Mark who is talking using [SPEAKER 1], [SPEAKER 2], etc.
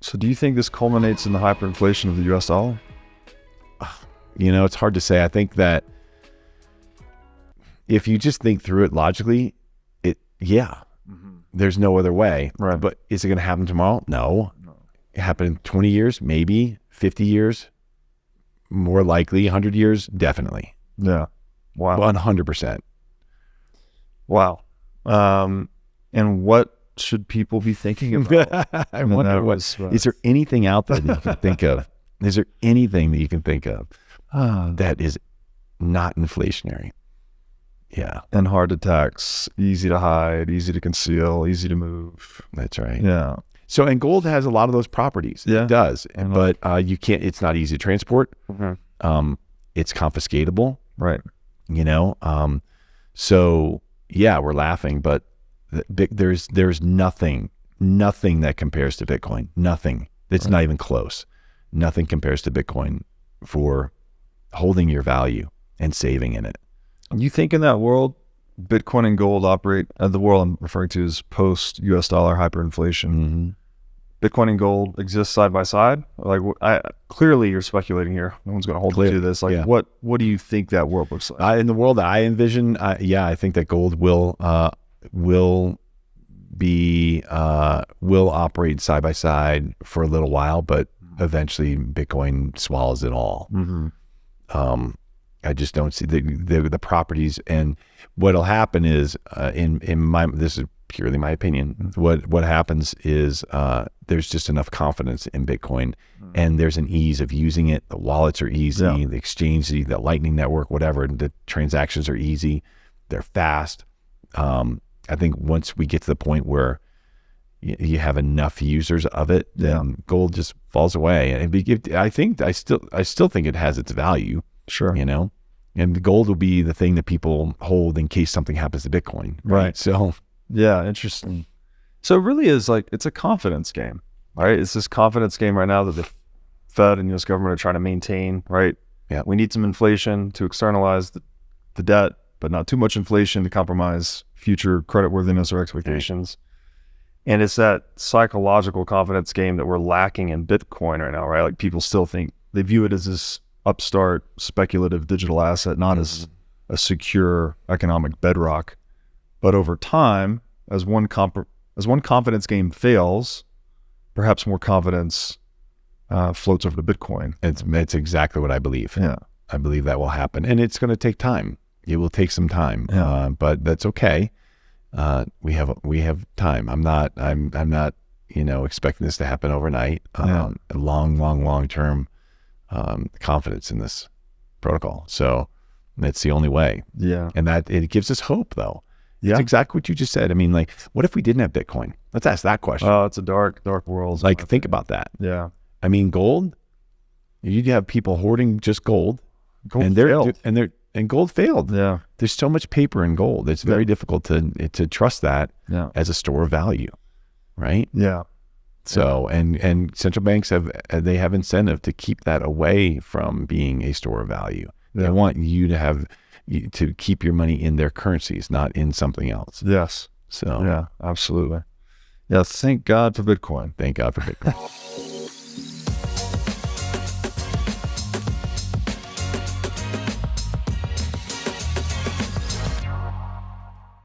[SPEAKER 1] So do you think this culminates in the hyperinflation of the US dollar?
[SPEAKER 2] You know, it's hard to say. I think that if you just think through it logically, there's no other way.
[SPEAKER 1] Right.
[SPEAKER 2] But is it going to happen tomorrow? No. It happened in 20 years, maybe 50 years, more likely 100 years, definitely.
[SPEAKER 1] Yeah. Wow.
[SPEAKER 2] 100%.
[SPEAKER 1] Wow. And what should people be thinking about?
[SPEAKER 2] I wonder is there anything out there that you can think of? Is there anything that you can think of that is not inflationary? Yeah.
[SPEAKER 1] And hard to tax, easy to hide, easy to conceal, easy to move.
[SPEAKER 2] That's right.
[SPEAKER 1] Yeah.
[SPEAKER 2] So, and gold has a lot of those properties.
[SPEAKER 1] Yeah.
[SPEAKER 2] It does. But you can't, it's not easy to transport. It's confiscatable.
[SPEAKER 1] Right.
[SPEAKER 2] You know? So yeah, we're laughing, but there's nothing that compares to Bitcoin. Nothing. It's not even close. Nothing compares to Bitcoin for holding your value and saving in it.
[SPEAKER 1] You think in that world, Bitcoin and gold operate, the world I'm referring to is post US dollar hyperinflation. Bitcoin and gold exist side by side? Like, clearly you're speculating here. No one's going to hold you to this. Like, what do you think that world looks like?
[SPEAKER 2] In the world that I envision, I think that gold will operate side by side for a little while, but eventually Bitcoin swallows it all. I just don't see the properties, and what'll happen is this is purely my opinion. What happens is there's just enough confidence in Bitcoin, and there's an ease of using it. The wallets are easy, the exchange, the Lightning Network, whatever. The transactions are easy, they're fast. I think once we get to the point where you have enough users of it, then gold just falls away. And I still think it has its value.
[SPEAKER 1] Sure.
[SPEAKER 2] You know, and the gold will be the thing that people hold in case something happens to Bitcoin. Right. So,
[SPEAKER 1] yeah, interesting. So it really is like, it's a confidence game, right? It's this confidence game right now that the Fed and US government are trying to maintain, right?
[SPEAKER 2] Yeah.
[SPEAKER 1] We need some inflation to externalize the debt, but not too much inflation to compromise future creditworthiness or expectations. And it's that psychological confidence game that we're lacking in Bitcoin right now, right? Like people still think, they view it as this upstart speculative digital asset, not as a secure economic bedrock. But over time, as one confidence game fails, perhaps more confidence floats over to Bitcoin.
[SPEAKER 2] It's exactly what I believe.
[SPEAKER 1] Yeah,
[SPEAKER 2] I believe that will happen, and it's going to take time. It will take some time, but that's okay. We have time. I'm not expecting this to happen overnight. Long term confidence in this protocol. So that's the only way.
[SPEAKER 1] Yeah.
[SPEAKER 2] And that it gives us hope though.
[SPEAKER 1] Yeah.
[SPEAKER 2] It's exactly what you just said. I mean, like, what if we didn't have Bitcoin? Let's ask that question.
[SPEAKER 1] Oh, it's a dark world.
[SPEAKER 2] Like, think about that.
[SPEAKER 1] Yeah.
[SPEAKER 2] I mean, gold, you'd have people hoarding just gold.
[SPEAKER 1] Gold failed.
[SPEAKER 2] And gold failed.
[SPEAKER 1] Yeah.
[SPEAKER 2] There's so much paper in gold. It's very difficult to trust that as a store of value. Right?
[SPEAKER 1] Yeah.
[SPEAKER 2] So, and central banks have incentive to keep that away from being a store of value. They want you to keep your money in their currencies, not in something else.
[SPEAKER 1] Yes.
[SPEAKER 2] So,
[SPEAKER 1] yeah, absolutely. Yeah. Thank God for Bitcoin.
[SPEAKER 2] Thank God for Bitcoin.